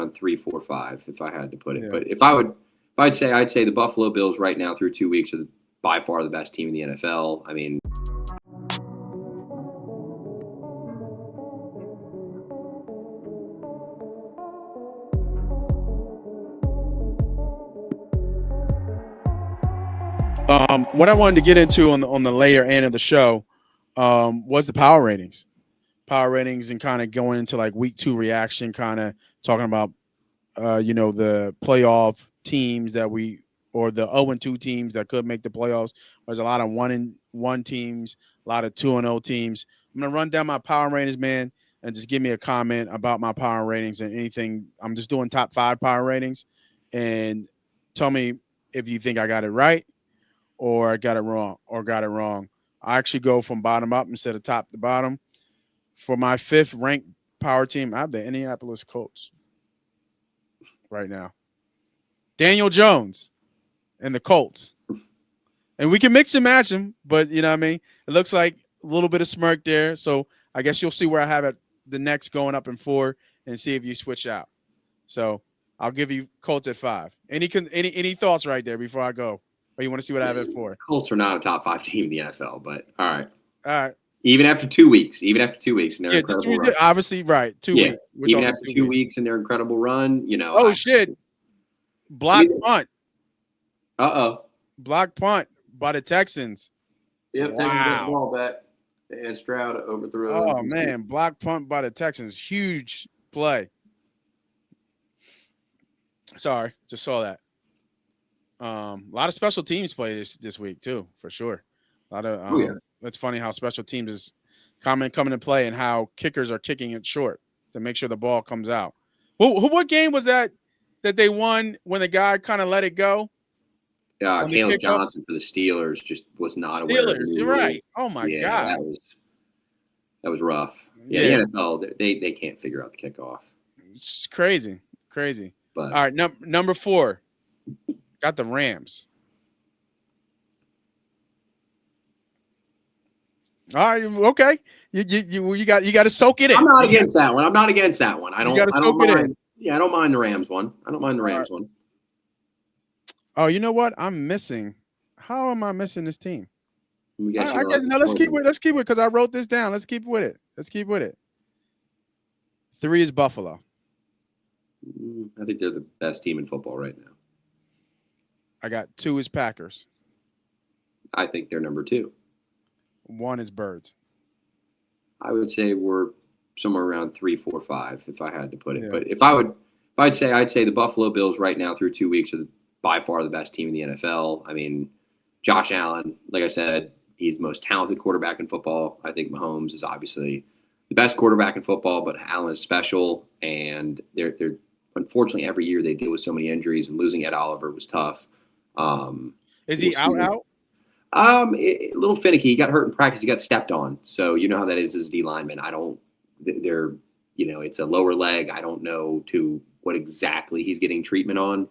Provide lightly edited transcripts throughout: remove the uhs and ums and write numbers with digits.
around 3, 4, 5 if I had to put it. Yeah. But I'd say the Buffalo Bills right now through 2 weeks are by far the best team in the NFL. I mean, What I wanted to get into on the later end of the show was the power ratings, and kind of going into like week 2 reaction, kind of talking about the playoff teams that we or the 0-2 teams that could make the playoffs. There's a lot of 1-1 teams, a lot of 2-0 teams. I'm gonna run down my power ratings, man, and just give me a comment about my power ratings and anything. I'm just doing top 5 power ratings, and tell me if you think I got it right or I got it wrong. I actually go from bottom up instead of top to bottom. For my 5th ranked power team, I have the Indianapolis Colts right now. Daniel Jones and the Colts. And we can mix and match them, but you know what I mean? It looks like a little bit of smirk there. So I guess you'll see where I have it the next going up in 4 and see if you switch out. So I'll give you Colts at 5. Any thoughts right there before I go? Or you want to see what I have at 4? Colts are not a top 5 team in the NFL, but all right. All right. Even after 2 weeks, and they're incredible run. Obviously, right. 2 weeks. Even after 2 weeks and their incredible run, Oh, shit. Block punt. Uh-oh. Block punt by the Texans. Yep, wow. They get the ball back. And Stroud overthrew. Oh, man. Block punt by the Texans. Huge play. Sorry. Just saw that. A lot of special teams play this week, too, for sure. A lot of It's funny how special teams is coming to play and how kickers are kicking it short to make sure the ball comes out. What game was that they won when the guy kind of let it go? Yeah, Caleb Johnson for the Steelers just was not aware. Steelers, you're right. Oh my God, that was rough. Yeah, the NFL they can't figure out the kickoff. It's crazy. But all right, number 4, got the Rams. All right, okay. You got to soak it in. I'm not against that one. I don't mind. Yeah, I don't mind the Rams one. One. Oh, you know what? I'm missing. How am I missing this team? I guess let's keep it because I wrote this down. Let's keep with it. 3 is Buffalo. I think they're the best team in football right now. I got 2 is Packers. I think they're number 2. 1 is Birds. I would say we're somewhere around 3, 4, 5 if I had to put it. Yeah. But I'd say the Buffalo Bills right now through 2 weeks are by far the best team in the NFL. I mean, Josh Allen, like I said, he's the most talented quarterback in football. I think Mahomes is obviously the best quarterback in football, but Allen is special. And they're unfortunately every year they deal with so many injuries, and losing Ed Oliver was tough. Is he out? A little finicky. He got hurt in practice. He got stepped on. So you know how that is as a D lineman. It's a lower leg. I don't know to what exactly he's getting treatment on.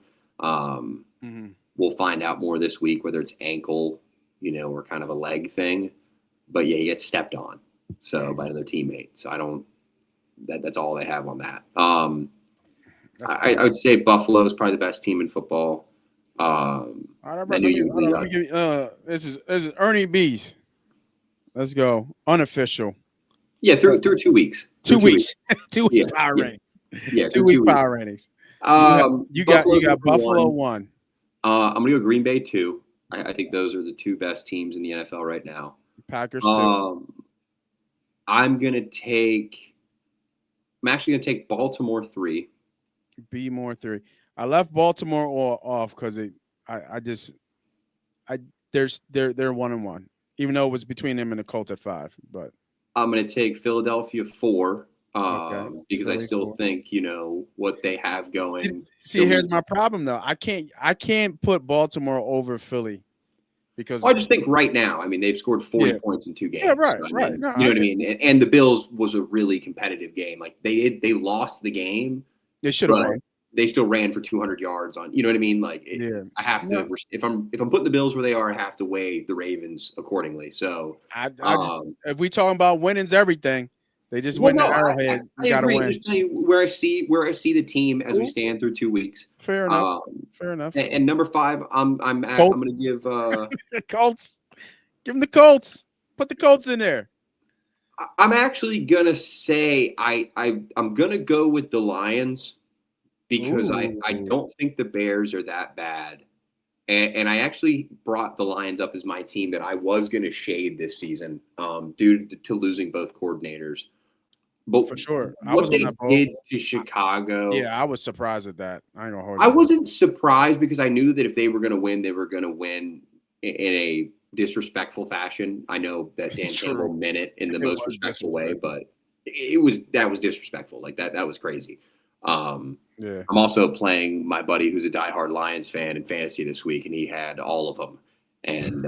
We'll find out more this week, whether it's ankle, or kind of a leg thing. But yeah, he gets stepped on. So by another teammate. So that's all they have on that. I would say Buffalo is probably the best team in football. This is Ernie B's. Let's go. Unofficial. Yeah, through 2 weeks. 2 weeks. 2 week power ratings. Yeah, 2 week power ratings. You got Buffalo 1. I'm gonna go Green Bay 2. I think those are the 2 best teams in the NFL right now. Packers 2. I'm actually gonna take Baltimore 3. B more 3. I left Baltimore off because they're 1-1, even though it was between them and the Colts at 5. But I'm going to take Philadelphia 4 because Philly I still 4. think what they have going. See, here's my problem though. I can't put Baltimore over Philly because I just think right now. I mean, they've scored 40 points in 2 games. Yeah, right, so, right. No, you know what I mean? And the Bills was a really competitive game. Like they lost the game. They should have won. They still ran for 200 yards on. You know what I mean? Like I have to. If I'm putting the Bills where they are, I have to weigh the Ravens accordingly. So if we talking about winning's everything, They just Well, went to no, Arrowhead. I You got to agree. win. Just tell you where I see the team as we Cool. stand through 2 weeks. Fair enough. Um, Fair enough. and number 5, I'm Colts. going to give. The Colts. Give them the Colts. Put the Colts in there. I'm actually gonna say I'm gonna go with the Lions because I Ooh. don't think the Bears are that bad. And I actually brought the Lions up as my team that I was going to shade this season due to losing both coordinators. But For sure. I what was on they that boat. did to Chicago, Yeah, I was surprised at that. I ain't gonna hold I you. wasn't surprised because I knew that if they were going to win, they were going to win in a disrespectful fashion. I know that Dan True. Campbell meant it in the It most was respectful way, disrespectful. but that was disrespectful. Like that was crazy. Um, Yeah. I'm also playing my buddy who's a diehard Lions fan in fantasy this week, and he had all of them. And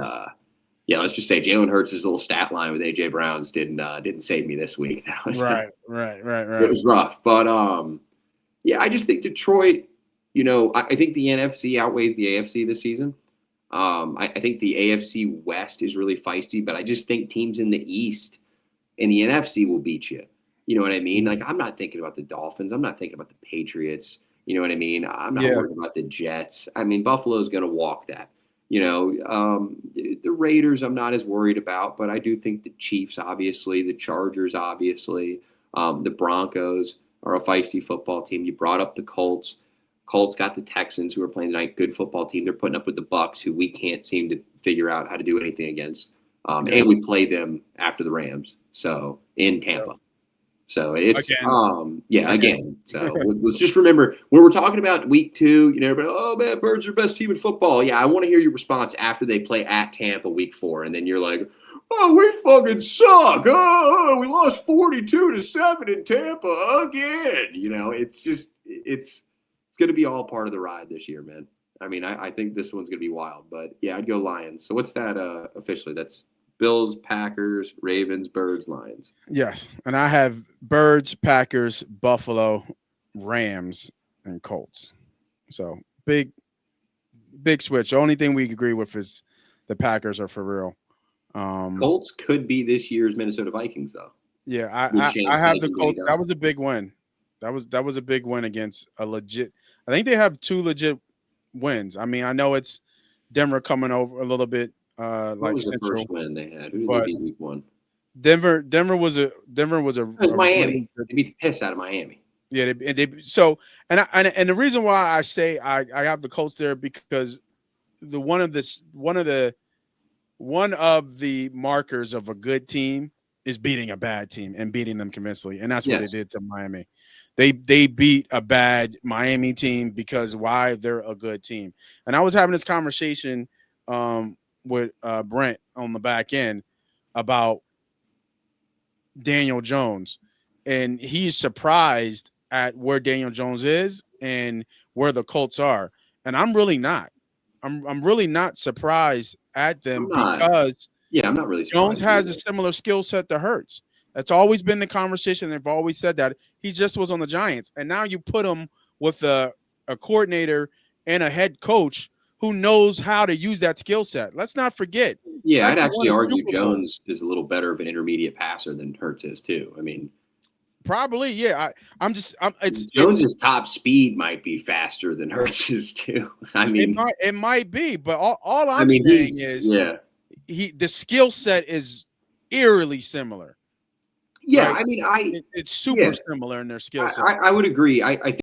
yeah, let's just say Jalen Hurts' little stat line with AJ Brown's didn't save me this week. That was Right. it was rough, but yeah, I just think Detroit. I think the NFC outweighs the AFC this season. I think the AFC West is really feisty, but I just think teams in the East and the NFC will beat you. You know what I mean? Like, I'm not thinking about the Dolphins. I'm not thinking about the Patriots. You know what I mean? I'm not Yeah. worried about the Jets. I mean, Buffalo's going to walk that. The Raiders I'm not as worried about, but I do think the Chiefs, obviously, the Chargers, obviously, the Broncos are a feisty football team. You brought up the Colts. Colts got the Texans, who are playing tonight. Good football team. They're putting up with the Bucks, who we can't seem to figure out how to do anything against. Yeah. And we play them after the Rams, so in Tampa. So it's again. So let's just remember when we're talking about week 2, but oh man, Birds are the best team in football. Yeah, I want to hear your response after they play at Tampa week 4, and then you're like, oh, we fucking suck. Oh, we lost 42-7 in Tampa again. It's going to be all part of the ride this year, man. I mean, I think this one's going to be wild, but yeah, I'd go Lions. So what's that officially? That's Bills, Packers, Ravens, Birds, Lions. Yes. And I have Birds, Packers, Buffalo, Rams, and Colts. So big switch. The only thing we agree with is the Packers are for real. Colts could be this year's Minnesota Vikings, though. Yeah, I have the Colts. That was a big win. That was a big win against a legit. I think they have 2 legit wins. I mean, I know it's Denver coming over a little bit. What Like was the Central, first win they had? Who did but they beat week 1? Denver was a It was Miami. really They beat the piss out of Miami. yeah. So and the reason why I say I have the Colts there because one of the markers of a good team is beating a bad team and beating them convincingly, and that's what they did to Miami. They beat a bad Miami team because why? They're a good team. And I was having this conversation with Brent on the back end about Daniel Jones, and he's surprised at where Daniel Jones is and where the Colts are. And I'm really not. I'm really not surprised at them because I'm not really Jones surprised has either. a similar skill set to Hurts. That's always been the conversation. They've always said that. He just was on the Giants. And now you put him with a coordinator and a head coach who knows how to use that skill set. Let's not forget. Yeah, Guy I'd won actually a argue Super Bowl. Jones is a little better of an intermediate passer than Hurts is too. I mean, Probably, yeah. Jones's top speed might be faster than Hurts's too. I mean, it might be, but all I I'm mean, saying is yeah. the skill set is eerily similar. Yeah, Like I mean, it's super similar in their skill set. I would agree. I think